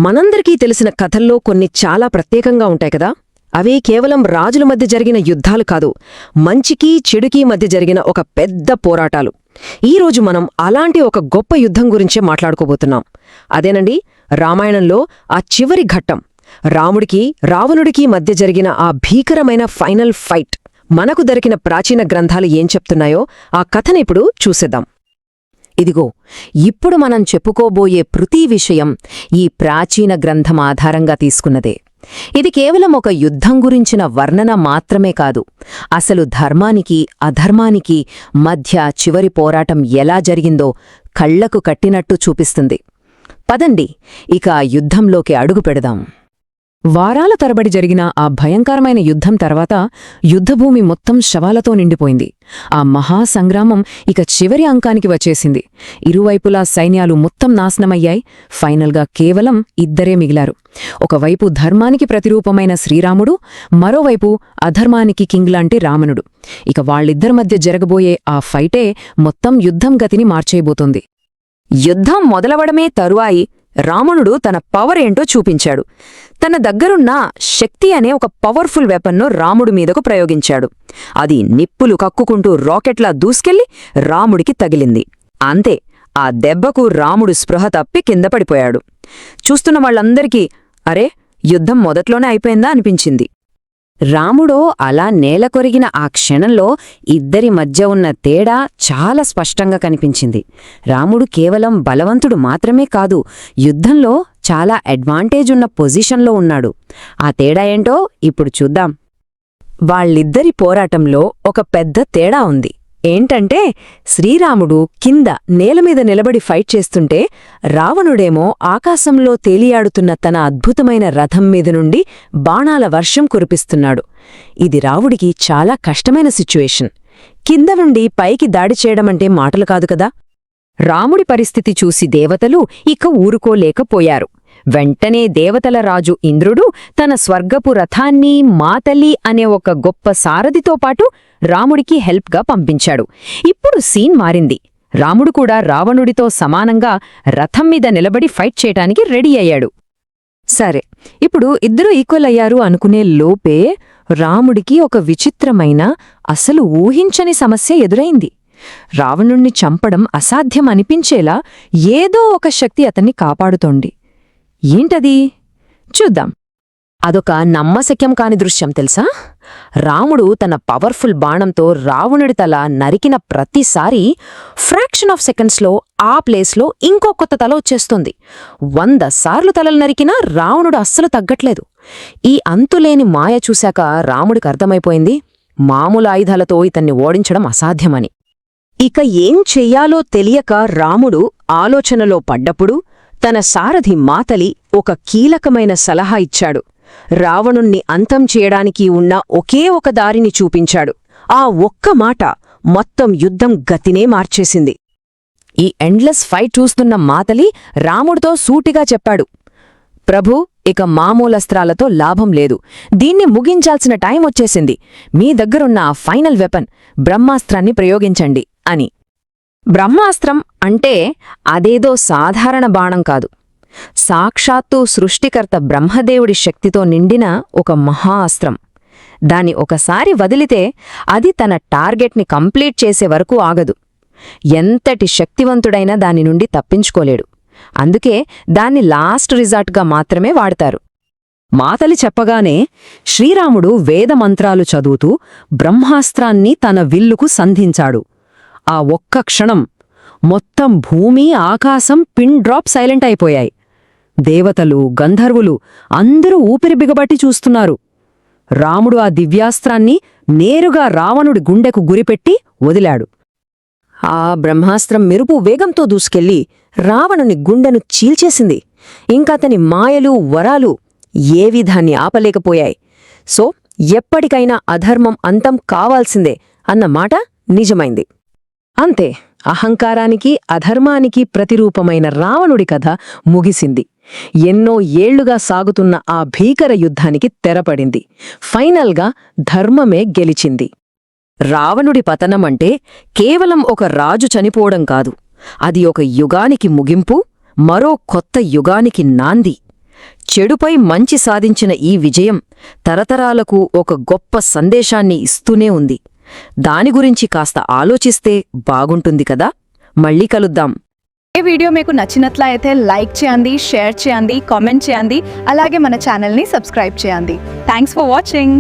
మనందరికీ తెలిసిన కథల్లో కొన్ని చాలా ప్రత్యేకంగా ఉంటాయి కదా. అవే కేవలం రాజుల మధ్య జరిగిన యుద్ధాలు కాదు, మంచికి చెడుకి మధ్య జరిగిన ఒక పెద్ద పోరాటాలు. ఈరోజు మనం అలాంటి ఒక గొప్ప యుద్ధం గురించే మాట్లాడుకోబోతున్నాం. అదేనండి, రామాయణంలో ఆ చివరి ఘట్టం, రాముడికి రావణుడికి మధ్య జరిగిన ఆ భీకరమైన ఫైనల్ ఫైట్. మనకు దొరికిన ప్రాచీన గ్రంథాలు ఏం చెప్తున్నాయో ఆ కథనిప్పుడు చూసేద్దాం. ఇదిగో, ఇప్పుడు మనం చెప్పుకోబోయే ప్రతి విషయం ఈ ప్రాచీన గ్రంథం ఆధారంగా తీసుకున్నదే. ఇది కేవలం ఒక యుద్ధం గురించిన వర్ణన మాత్రమే కాదు, అసలు ధర్మానికి అధర్మానికి మధ్య చివరి పోరాటం ఎలా జరిగిందో కళ్లకు కట్టినట్టు చూపిస్తుంది. పదండి, ఇక ఆ యుద్ధంలోకి అడుగు పెడదాం. వారాల తరబడి జరిగిన ఆ భయంకరమైన యుద్ధం తర్వాత యుద్ధభూమి మొత్తం శవాలతో నిండిపోయింది. ఆ మహాసంగ్రామం ఇక చివరి అంకానికి వచ్చేసింది. ఇరువైపులా సైన్యాలు మొత్తం నాశనమయ్యాయి. ఫైనల్గా కేవలం ఇద్దరే మిగిలారు. ఒకవైపు ధర్మానికి ప్రతిరూపమైన శ్రీరాముడు, మరోవైపు అధర్మానికి కింగ్లాంటి రావణుడు. ఇక వాళ్ళిద్దరి మధ్య జరగబోయే ఆ ఫైటే మొత్తం యుద్ధం గతిని మార్చేయబోతోంది. యుద్ధం మొదలవడమే తరువాయి రావణుడు తన పవర్ ఏంటో చూపించాడు. తన దగ్గరున్న శక్తి అనే ఒక పవర్ఫుల్ వెపన్ను రాముడి మీదకు ప్రయోగించాడు. అది నిప్పులు కక్కుకుంటూ రాకెట్లా దూసుకెళ్లి రాముడికి తగిలింది. అంతే, ఆ దెబ్బకు రాముడు స్పృహ తప్పి కింద పడిపోయాడు. చూస్తున్న వాళ్ళందరికీ అరే, యుద్ధం మొదట్లోనే అయిపోయిందా అనిపించింది. రాముడో అలా నేలకొరిగిన ఆ క్షణంలో ఇద్దరి మధ్య ఉన్న తేడా చాలా స్పష్టంగా కనిపించింది. రాముడు కేవలం బలవంతుడు మాత్రమే కాదు, యుద్ధంలో చాలా అడ్వాంటేజ్ ఉన్న పొజిషన్లో ఉన్నాడు. ఆ తేడా ఏంటో ఇప్పుడు చూద్దాం. వాళ్ళిద్దరి పోరాటంలో ఒక పెద్ద తేడా ఉంది. ఏంటంటే, శ్రీరాముడు కింద నేలమీద నిలబడి ఫైట్ చేస్తుంటే, రావణుడేమో ఆకాశంలో తేలియాడుతున్న తన అద్భుతమైన రథం మీద నుండి బాణాల వర్షం కురిపిస్తున్నాడు. ఇది రావుడికి చాలా కష్టమైన సిచ్యువేషన్. కింద నుండి పైకి దాడి చేయడమంటే మాటలు కాదు కదా. రాముడి పరిస్థితి చూసి దేవతలు ఇక ఊరుకోలేకపోయారు. వెంటనే దేవతల రాజు ఇంద్రుడు తన స్వర్గపు రథాన్ని మాతలి అనే ఒక గొప్ప సారథితో పాటు రాముడికి హెల్ప్గా పంపించాడు. ఇప్పుడు సీన్ మారింది. రాముడు కూడా రావణుడితో సమానంగా రథం మీద నిలబడి ఫైట్ చేయటానికి రెడీ అయ్యాడు. సరే, ఇప్పుడు ఇద్దరూ ఈక్వల్ అయ్యారు అనుకునే లోపే రాముడికి ఒక విచిత్రమైన, అసలు ఊహించని సమస్య ఎదురైంది. రావణుణ్ణి చంపడం అసాధ్యం అనిపించేలా ఏదో ఒక శక్తి అతన్ని కాపాడుతోంది. ఏంటది? చూద్దాం. అదొక నమ్మశక్యం కాని దృశ్యం తెలుసా? రాముడు తన పవర్ఫుల్ బాణంతో రావణుడి తల నరికిన ప్రతిసారి ఫ్రాక్షన్ ఆఫ్ సెకండ్స్లో ఆ ప్లేస్లో ఇంకో కొత్త తల వచ్చేస్తుంది. 100 సార్లు తలలు నరికినా రావణుడు అస్సలు తగ్గట్లేదు. ఈ అంతులేని మాయ చూశాక రాముడికి అర్థమైపోయింది, మామూలు ఆయుధాలతో ఇతన్ని ఓడించడం అసాధ్యమని. ఇక ఏం చెయ్యాలో తెలియక రాముడు ఆలోచనలో పడ్డప్పుడు తన సారథి మాతలి ఒక కీలకమైన సలహా ఇచ్చాడు. రావణుణ్ణి అంతం చేయడానికి ఉన్న ఒకే ఒక దారిని చూపించాడు. ఆ ఒక్క మాట మొత్తం యుద్ధం గతినే మార్చేసింది. ఈ ఎండ్లెస్ ఫైట్ చూస్తున్న మాతలి రాముడితో సూటిగా చెప్పాడు, ప్రభూ, ఇక మామూలస్త్రాలతో లాభం లేదు. దీన్ని ముగించాల్సిన టైం వచ్చేసింది. మీ దగ్గరున్న ఆ ఫైనల్ వెపన్ బ్రహ్మాస్త్రాన్ని ప్రయోగించండి అని. బ్రహ్మాస్త్రం అంటే అదేదో సాధారణ బాణం కాదు. సాక్షాత్తు సృష్టికర్త బ్రహ్మదేవుడి శక్తితో నిండిన ఒక మహా అస్త్రం. దాన్ని ఒకసారి వదిలితే అది తన టార్గెట్ని కంప్లీట్ చేసే వరకు ఆగదు. ఎంతటి శక్తివంతుడైనా దాని నుండి తప్పించుకోలేడు. అందుకే దాన్ని లాస్ట్ రిజార్ట్గా మాత్రమే వాడతారు. మాతలి చెప్పగానే శ్రీరాముడు వేదమంత్రాలు చదువుతూ బ్రహ్మాస్త్రాన్ని తన విల్లుకు సంధించాడు. ఆ ఒక్క క్షణం మొత్తం భూమి ఆకాశం పిన్ డ్రాప్ సైలెంట్ అయిపోయాయి. దేవతలు, గంధర్వులు అందరూ ఊపిరి బిగబట్టి చూస్తున్నారు. రాముడు ఆ దివ్యాస్త్రాన్ని నేరుగా రావణుడి గుండెకు గురిపెట్టి వదిలాడు. ఆ బ్రహ్మాస్త్రం మెరుపు వేగంతో దూసుకెళ్లి రావణుని గుండెను చీల్చేసింది. ఇంకతని మాయలు, వరాలు ఏవీ దాన్ని ఆపలేకపోయాయి. సో ఎప్పటికైనా అధర్మం అంతం కావాల్సిందే అన్నమాట నిజమైంది. అంతే, అహంకారానికి అధర్మానికి ప్రతిరూపమైన రావణుడి కథ ముగిసింది. ఎన్నో ఏళ్లుగా సాగుతున్న ఆ భీకర యుద్ధానికి తెరపడింది. ఫైనల్గా ధర్మమే గెలిచింది. రావణుడి పతనమంటే కేవలం ఒక రాజు చనిపోవడం కాదు, అది ఒక యుగానికి ముగింపు, మరో కొత్త యుగానికి నాంది. చెడుపై మంచి సాధించిన ఈ విజయం తరతరాలకు ఒక గొప్ప సందేశాన్ని ఇస్తూనే ఉంది. దాని గురించి కాస్త ఆలోచిస్తే బాగుంటుంది కదా. మళ్ళీ కలుద్దాం. ఈ వీడియో మీకు నచ్చినట్లయితే లైక్ చేయండి, షేర్ చేయండి, కామెంట్ చేయండి, అలాగే మన ఛానల్ని సబ్స్క్రైబ్ చేయండి. Thanks for watching.